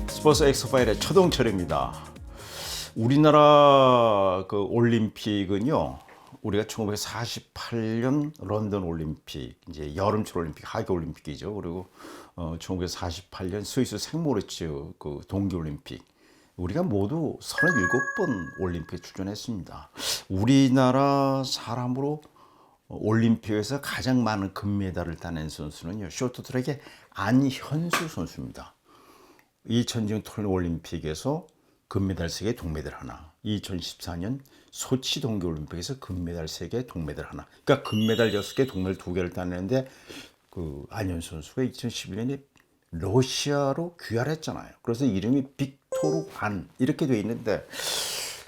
스포츠 엑스파일의 최동철입니다. 우리나라 그 올림픽은요, 우리가 1948년 런던 올림픽, 이제 여름철 올림픽, 하계 올림픽이죠. 그리고 1948년 스위스 생모리츠 그 동계 올림픽, 우리가 모두 37번 올림픽에 출전했습니다. 우리나라 사람으로 올림픽에서 가장 많은 금메달을 따낸 선수는요, 쇼트트랙의 안현수 선수입니다. 2000년 토론 올림픽에서 금메달 3개, 동메달 하나. 2014년 소치 동계올림픽에서 금메달 3개, 동메달 하나. 그러니까 금메달 6개, 동메달 2개를 따냈는데 그 안현수 선수가 2011년에 러시아로 귀화했잖아요. 그래서 이름이 빅토르 안 이렇게 돼 있는데,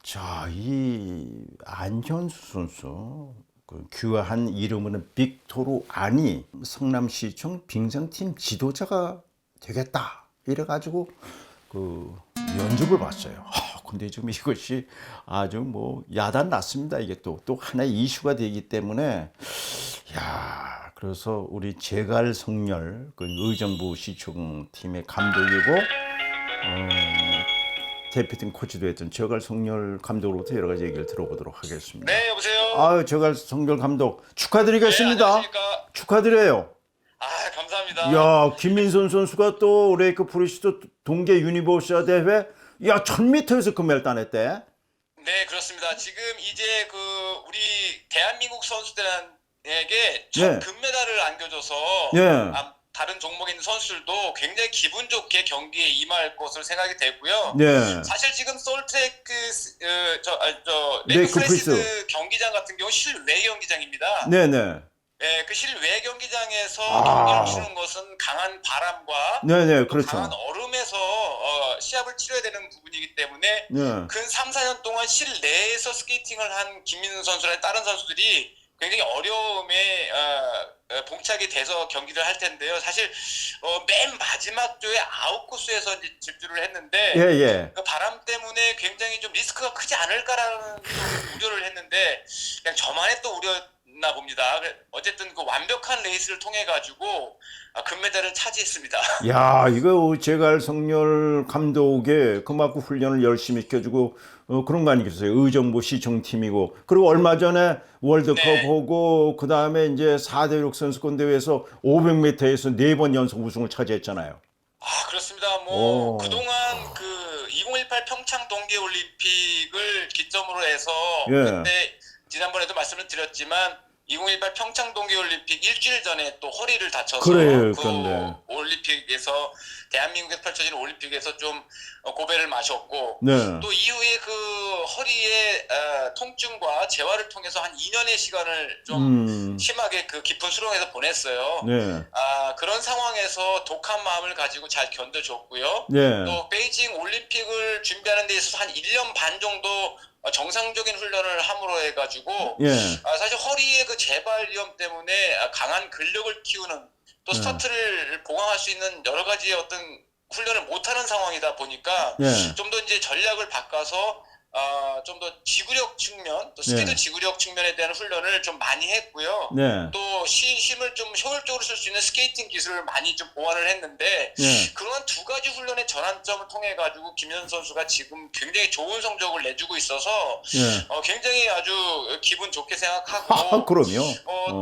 자, 이 안현수 선수 그 귀화한 이름은 빅토르 안이 성남시청 빙상팀 지도자가 되겠다. 이래가지고 그 면접을 봤어요. 근데 좀 이것이 아주 뭐 야단 났습니다. 이게 또 하나의 이슈가 되기 때문에, 야, 그래서 우리 제갈성렬 그 의정부 시청팀의 감독이고 대표팀 코치도 했던 제갈성렬 감독으로부터 여러 가지 얘기를 들어보도록 하겠습니다. 네, 여보세요. 아유, 제갈성렬 감독 축하드리겠습니다. 네, 안녕하십니까. 축하드려요. 아, 감사합니다. 야, 김민선 선수가 또 레이크 프리시도 동계 유니버시아 대회, 야, 1000m에서 금메달 따냈대. 네, 그렇습니다. 지금 이제 그 우리 대한민국 선수들에게 첫 네. 금메달을 안겨줘서 네. 다른 종목에 있는 선수들도 굉장히 기분 좋게 경기에 임할 것으로 생각이 되고요. 네. 사실 지금 솔트레크 레이크 레이크 프리스. 프리스 경기장 같은 경우 실외 경기장입니다. 네네. 네, 그 실외 경기장에서 아. 경기를 치는 것은 강한 바람과 네네, 또 그렇죠. 강한 얼음에서 시합을 치러야 되는 부분이기 때문에 네. 근 3, 4년 동안 실내에서 스케이팅을 한 김민선 선수랑 다른 선수들이 굉장히 어려움에 봉착이 돼서 경기를 할 텐데요. 사실 맨 마지막 조에 아웃코스에서 이제 집중을 했는데 예, 예. 그 바람 때문에 굉장히 좀 리스크가 크지 않을까라는 좀 우려를 했는데 그냥 저만의 또 우려나 봅니다. 어쨌든 그 완벽한 레이스를 통해 가지고 금메달을 차지했습니다. 야, 이거 제갈성렬 감독의 그만큼 훈련을 열심히 시켜주고 그런 거 아니겠어요? 의정부 시청팀이고, 그리고 얼마 전에 월드컵 네. 하고 그 다음에 이제 4대6 선수권 대회에서 500m에서 4번 연속 우승을 차지했잖아요. 아, 그렇습니다. 뭐 오. 그동안 그 2018 평창 동계 올림픽을 기점으로 해서 예. 그때 지난번에도 말씀을 드렸지만 2018 평창 동계 올림픽 일주일 전에 또 허리를 다쳐서 그래요, 그 그런데. 올림픽에서 대한민국에서 펼쳐진 올림픽에서 좀 고배를 마셨고 네. 또 이후에 그 허리의 통증과 재활을 통해서 한 2년의 시간을 좀 심하게 그 깊은 수렁에서 보냈어요. 네. 그런 상황에서 독한 마음을 가지고 잘 견뎌줬고요. 네. 또 베이징 올림픽을 준비하는 데 있어서 한 1년 반 정도 정상적인 훈련을 함으로 해가지고 예. 사실 허리의 그 재발 위험 때문에 강한 근력을 키우는 또 스타트를 보강할 수 있는 여러 가지의 어떤 훈련을 못하는 상황이다 보니까 예. 좀 더 이제 전략을 바꿔서 좀 더 지구력 측면, 또 스피드 네. 지구력 측면에 대한 훈련을 좀 많이 했고요. 네. 또 힘을 좀 효율적으로 쓸 수 있는 스케이팅 기술을 많이 좀 보완을 했는데 네. 그러한 두 가지 훈련의 전환점을 통해 가지고 김현 선수가 지금 굉장히 좋은 성적을 내주고 있어서 예. 굉장히 아주 기분 좋게 아, 생각하고 그럼요.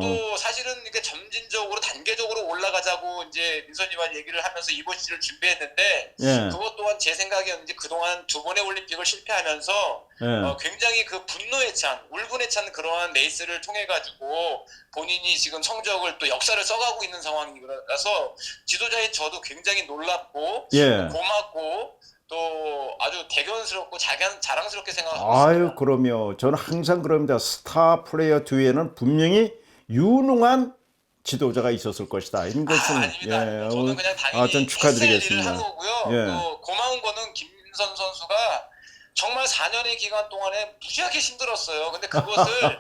또 사실은 이렇게 점진적으로 단계적으로 올라가자고 이제 민선이와 얘기를 하면서 이번 시즌을 준비했는데 예. 그것 또한 제 생각이었는지 그동안 두 번의 올림픽을 실패하면서 예. 굉장히 그 분노에 찬 울분에 찬 그러한 레이스를 통해 가지고 본인이 지금 성적을 또 역사를 써가고 있는 상황이라서 지도자인 저도 굉장히 놀랍고 예. 고맙고 또 아주 대견스럽고 자랑스럽게 생각하고 있습니다. 아유, 그럼요. 저는 항상 그럽니다. 스타 플레이어 뒤에는 분명히 유능한 지도자가 있었을 것이다. 이런 것은 아닙니다. 예, 저는 그냥 당연히 전 일을 축하드리겠습니다. 하는 거고요. 예. 또 고마운 거는 김민선 선수가 정말 4년의 기간 동안에 무지하게 힘들었어요. 근데 그것을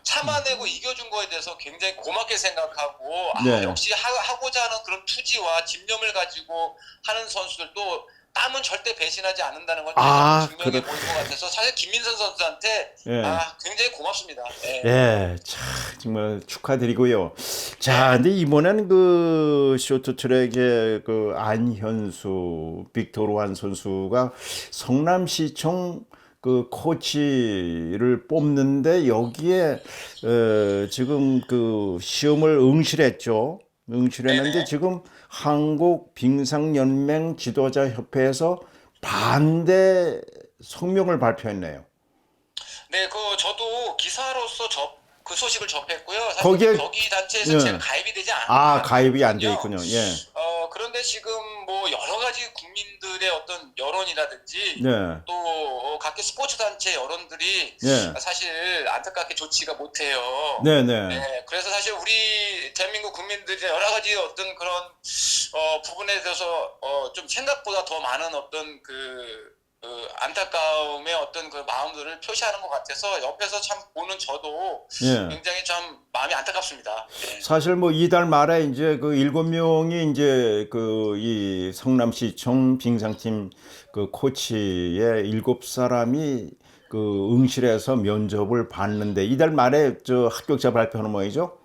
참아내고 이겨준 거에 대해서 굉장히 고맙게 생각하고 네. 역시 하고자 하는 그런 투지와 집념을 가지고 하는 선수들도 땀은 절대 배신하지 않는다는 건 아, 증명해 보인 것 같아서 사실 김민선 선수한테 예. 굉장히 고맙습니다. 예. 예, 참 정말 축하드리고요. 자, 네. 근데 이번에는 그 쇼트트랙의 그 안현수, 빅토르 선수가 성남시청 그 코치를 뽑는데 여기에 지금 그 시험을 응시했죠. 응시했는데 네네. 지금 한국 빙상연맹 지도자협회에서 반대 성명을 발표했네요. 네, 저도 기사로서 그 소식을 접했고요. 사실 거기에 거기 단체에서 제가 예. 가입이 되지 가입이 안 돼 않거든요. 있군요. 예. 그런데 지금 뭐 여러 가지 국민들의 어떤 여론이라든지 네. 또 각계 스포츠 단체 여론들이 네. 사실 안타깝게 좋지가 못해요. 네, 네. 네, 그래서 사실 우리 대한민국 국민들의 여러 가지 어떤 그런 부분에 대해서 좀 생각보다 더 많은 어떤 그 안타까움의 어떤 그 마음들을 표시하는 것 같아서 옆에서 참 보는 저도 예. 굉장히 참 마음이 안타깝습니다. 네. 사실 뭐 이달 말에 이제 그 7명이 이제 그 이 성남시청 빙상팀 그 코치의 7사람이 그 응시해서 면접을 봤는데 이달 말에 저 합격자 발표하는 모양이죠?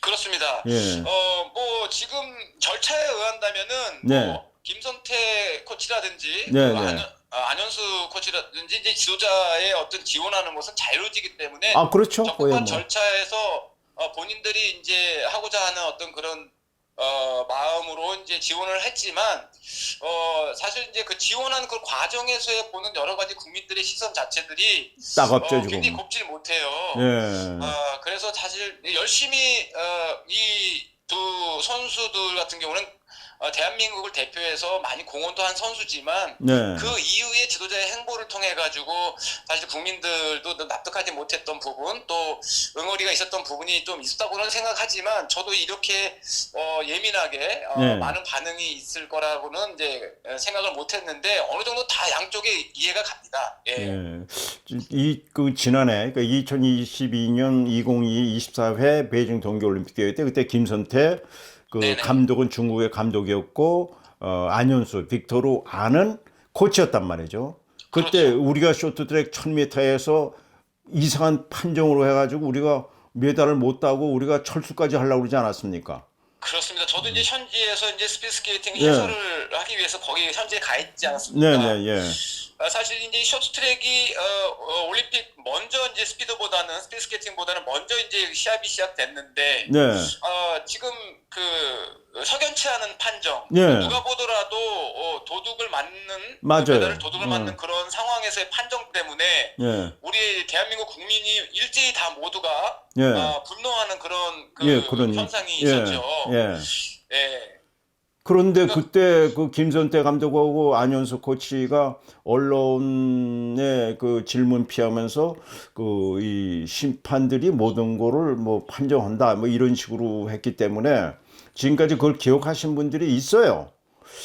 그렇습니다. 예. 뭐 지금 절차에 의한다면은 네. 뭐 김선태 코치라든지 네, 네. 안현수 코치라든지 이제 지도자의 어떤 지원하는 것은 자유지기 때문에 아, 그렇죠. 거의 적법한 뭐. 절차에서 본인들이 이제 하고자 하는 어떤 그런 마음으로 이제 지원을 했지만 사실 이제 그 지원한 그 과정에서의 보는 여러 가지 국민들의 시선 자체들이 따갑죠, 굉장히 지금. 곱질 못해요. 예. 그래서 사실 열심히 이 두 선수들 같은 경우는 대한민국을 대표해서 많이 공헌도 한 선수지만 네. 그 이후의 지도자의 행보를 통해 가지고 사실 국민들도 납득하지 못했던 부분 또 응어리가 있었던 부분이 좀 있었다고는 생각하지만 저도 이렇게 예민하게 네. 많은 반응이 있을 거라고는 이제 생각을 못했는데 어느 정도 다 양쪽에 이해가 갑니다. 예. 이 그 지난해 그 2022년 2022 24회 베이징 동계올림픽 대회 때 그때 김선태 그 네네. 감독은 중국의 감독이었고 안현수, 빅토르 아는 코치였단 말이죠. 그때 그렇죠. 우리가 쇼트트랙 1000m에서 이상한 판정으로 해가지고 우리가 메달을 못 따고 우리가 철수까지 하려고 그러지 않았습니까? 그렇습니다. 저도 이제 현지에서 이제 스피드스케이팅 예. 해설을 하기 위해서 거기 현지에 가 있지 않았습니까? 네네 예. 사실 이제 쇼트트랙이 올림픽 먼저 이제 스피드스케이팅보다는 먼저 이제 시합이 시작됐는데 네. 지금 그 석연치 않은 판정 예. 누가 보더라도 도둑을 맞는 맞아요. 메달을 도둑을 맞는 그런 상황에서의 판정 때문에 예. 우리 대한민국 국민이 일제히 다 모두가 예. 분노하는 그런 그런 현상이 있었죠. 예. 예. 그런데 그때 그 김선태 감독하고 안현수 코치가 언론의 그 질문 피하면서 그 이 심판들이 모든 거를 뭐 판정한다 뭐 이런 식으로 했기 때문에 지금까지 그걸 기억하신 분들이 있어요.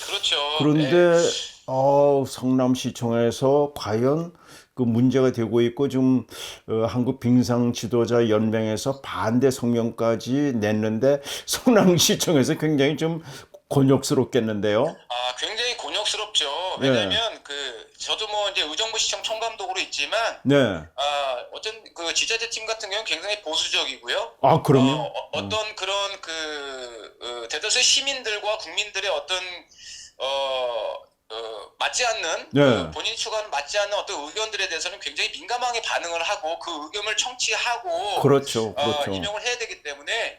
그렇죠. 그런데 예. 성남시청에서 과연 그 문제가 되고 있고 지금 한국 빙상 지도자 연맹에서 반대 성명까지 냈는데 성남시청에서 굉장히 좀 곤욕스럽겠는데요. 굉장히 곤욕스럽죠. 예. 왜냐면 저도 뭐 이제 의정부 시청 총감독으로 있지만 네. 어떤 그 지자체 팀 같은 경우는 굉장히 보수적이고요. 아, 그럼요. 어떤 그런 대다수의 시민들과 국민들의 어떤 맞지 않는 네. 본인이 추구하는 맞지 않는 어떤 의견들에 대해서는 굉장히 민감하게 반응을 하고 그 의견을 청취하고 그렇죠. 그렇죠. 임명을 해야 되기 때문에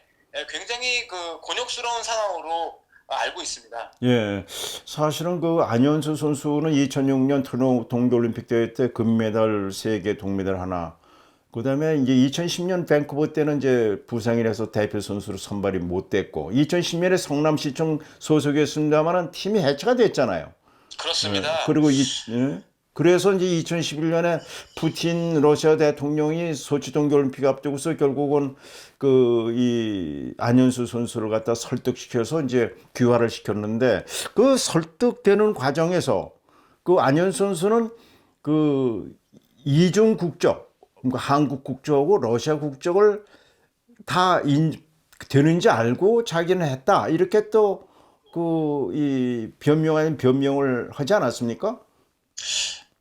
굉장히 그 곤욕스러운 상황으로 알고 있습니다. 예. 사실은 그 안현수 선수는 2006년 토론 동계올림픽 대회 때 금메달 3개, 동메달 하나. 그다음에 이제 2010년 밴쿠버 때는 이제 부상이라서 대표 선수로 선발이 못 됐고 2010년에 성남시청 소속이었습니다만은 팀이 해체가 됐잖아요. 그렇습니다. 그리고 그래서 이제 2011년에 푸틴 러시아 대통령이 소치 동계올림픽 앞두고서 결국은 그 이 안현수 선수를 갖다 설득시켜서 이제 귀화를 시켰는데 그 설득되는 과정에서 그 안현수 선수는 그 이중 국적, 그러니까 한국 국적하고 러시아 국적을 다 되는지 알고 자기는 했다 이렇게 또 그 이 변명 아닌 변명을 하지 않았습니까?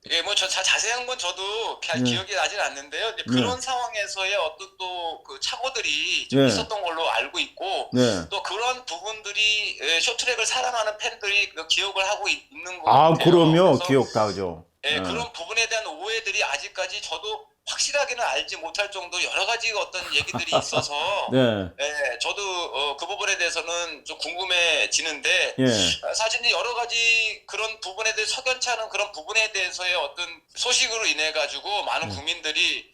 예, 뭐 자세한 건 저도 잘 네. 기억이 나진 않는데요. 이제 네. 그런 상황에서의 어떤 또 그 착오들이 좀 네. 있었던 걸로 알고 있고, 네. 또 그런 부분들이 쇼트랙을 사랑하는 팬들이 그 기억을 하고 있는 것 아, 같아요. 그럼요. 그래서 기억 다 하죠. 예, 네. 그런 부분에 대한 오해들이 아직까지 저도 확실하게는 알지 못할 정도 여러 가지 어떤 얘기들이 있어서 네. 예, 저도 그 부분에 대해서는 좀 궁금해지는데, 예. 사실 이제 여러 가지 그런 부분에 대해 석연치 않은 그런 부분에 대해서의 어떤 소식으로 인해 가지고 많은 국민들이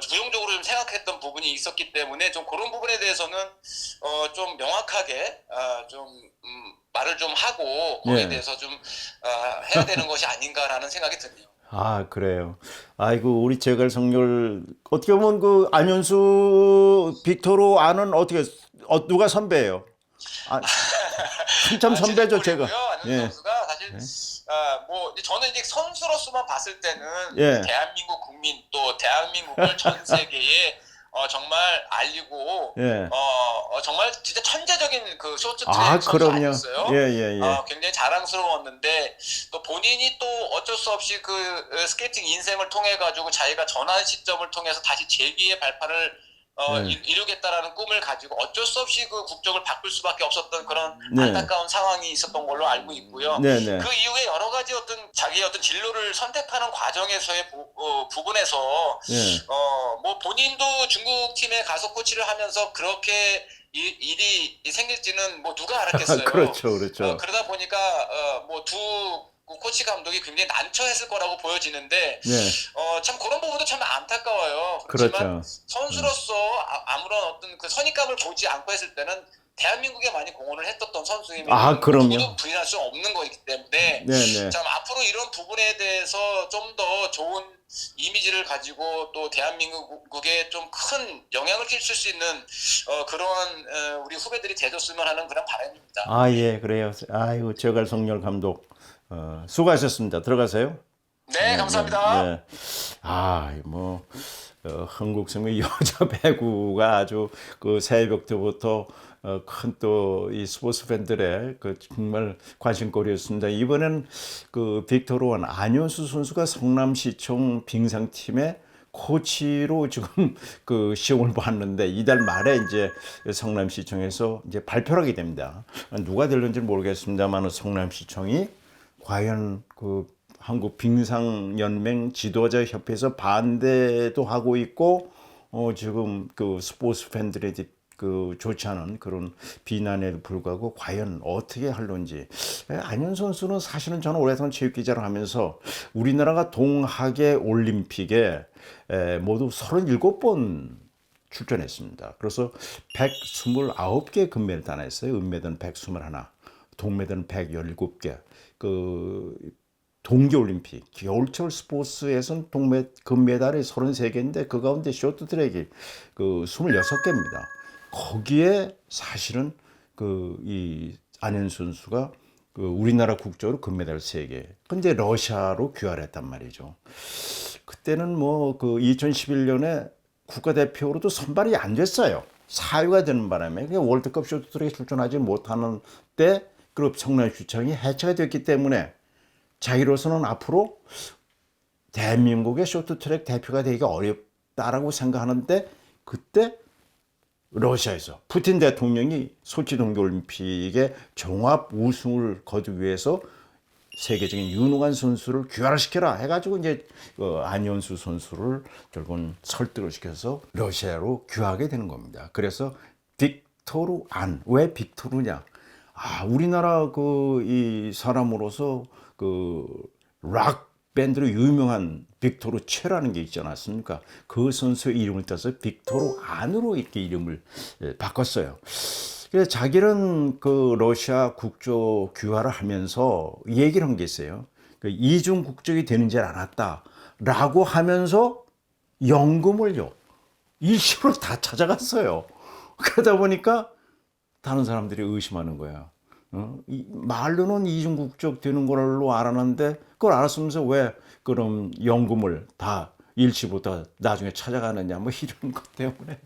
부정적으로 좀 생각했던 부분이 있었기 때문에 좀 그런 부분에 대해서는 좀 명확하게 좀 말을 좀 하고 거기에 예. 대해서 좀 해야 되는 것이 아닌가라는 생각이 드네요. 아, 그래요. 아이고, 우리 제갈성렬 어떻게 보면 그 안현수 빅토르 아는 어떻게 누가 선배예요? 아, 한참 선배죠, 제가. 고요 안현수 예. 선수가 사실 뭐 이제 저는 이제 선수로서만 봤을 때는 예. 대한민국 국민 또 대한민국을 전 세계에 정말 알리고 예. 정말 진짜 천재적인 그 쇼트트랙 아, 선수 그럼요. 아니었어요? 예, 예, 예. 굉장히 자랑스러웠는데 또 본인이 또 어쩔 수 없이 그 스케이팅 인생을 통해 가지고 자기가 전환 시점을 통해서 다시 재기의 발판을 네. 이루겠다라는 꿈을 가지고 어쩔 수 없이 그 국적을 바꿀 수밖에 없었던 그런 네. 안타까운 상황이 있었던 걸로 알고 있고요. 네, 네. 그 이후에 여러 가지 어떤 자기의 어떤 진로를 선택하는 과정에서의 부분에서 예. 뭐 본인도 중국 팀에 가서 코치를 하면서 그렇게 일이 생길지는 뭐 누가 알았겠어요. 그렇죠, 그렇죠. 그러다 보니까 뭐 두 코치 감독이 굉장히 난처했을 거라고 보여지는데 네. 참 그런 부분도 참 안타까워요. 그렇지만 그렇죠. 선수로서 아무런 어떤 그 선입감을 보지 않고 했을 때는 대한민국에 많이 공헌을 했었던 선수이면 아, 그럼요. 누구도 부인할 수 없는 거기 때문에 네, 네. 참 앞으로 이런 부분에 대해서 좀 더 좋은 이미지를 가지고 또 대한민국에 좀 큰 영향을 끼칠 수 있는 그런 우리 후배들이 되줬으면 하는 그런 바람입니다. 아, 예, 그래요. 아이고, 제갈성렬 감독 수고하셨습니다. 들어가세요. 네, 감사합니다. 네. 아, 뭐 한국 생명 여자 배구가 아주 그 새벽 때부터 큰 또 이 스포츠 팬들의 그 정말 관심거리였습니다. 이번엔 그 빅토르1 안현수 선수가 성남시청 빙상팀의 코치로 지금 그 시험을 봤는데 이달 말에 이제 성남시청에서 이제 발표를 하게 됩니다. 누가 될는지 모르겠습니다만 성남시청이 과연 그 한국 빙상연맹 지도자 협회에서 반대도 하고 있고 지금 그 스포츠 팬들의 그 좋지 않은 그런 비난에도 불구하고 과연 어떻게 할런지. 안현 선수는 사실은 저는 오랫동안 체육기자를 하면서 우리나라가 동학의 올림픽에 모두 37번 출전했습니다. 그래서 129개 금메달 따냈어요. 은메달은 121, 동메달은 117개. 그 동계올림픽, 겨울철 스포츠에서는 금메달이 33개인데 그 가운데 쇼트트랙이 그 26개입니다. 거기에 사실은 그 이 안현수 선수가 그 우리나라 국적으로 금메달 3개. 근데 러시아로 귀화를 했단 말이죠. 그때는 뭐 그 2011년에 국가대표로도 선발이 안 됐어요. 사유가 되는 바람에 월드컵 쇼트트랙에 출전하지 못하는 때 그룹 성남시청이 해체가 됐기 때문에 자기로서는 앞으로 대한민국의 쇼트트랙 대표가 되기가 어렵다라고 생각하는데 그때 러시아에서 푸틴 대통령이 소치 동계올림픽에 종합 우승을 거두기 위해서 세계적인 유능한 선수를 귀화시켜라 해가지고 이제 안현수 선수를 결국은 설득을 시켜서 러시아로 귀화하게 되는 겁니다. 그래서 빅토르 안, 왜 빅토르냐? 아, 우리나라 그 이 사람으로서 그 락 밴드로 유명한 빅토르 최라는 게 있지 않았습니까? 그 선수의 이름을 따서 빅토르 안으로 이렇게 이름을 바꿨어요. 그래서 자기는 그 러시아 국적 귀화를 하면서 얘기를 한 게 있어요. 그 이중 국적이 되는 줄 알았다라고 하면서 연금을요 일시로 다 찾아갔어요. 그러다 보니까 다른 사람들이 의심하는 거야. 말로는 이중 국적 되는 걸로 알았는데 그걸 알았으면서 왜 그럼 연금을 다 일시보다 나중에 찾아가느냐 뭐 이런 것 때문에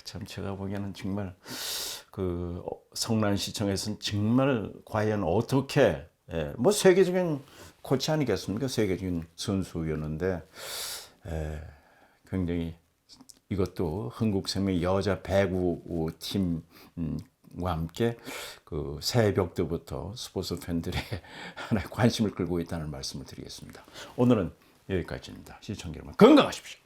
참 제가 보기에는 정말 그 성남시청에서는 정말 과연 어떻게 뭐 세계적인 코치 아니겠습니까? 세계적인 선수였는데 굉장히 이것도 한국생명 여자 배구 팀과 함께 그 새벽 때부터 스포츠 팬들의 하나의 관심을 끌고 있다는 말씀을 드리겠습니다. 오늘은 여기까지입니다. 시청자 여러분 건강하십시오.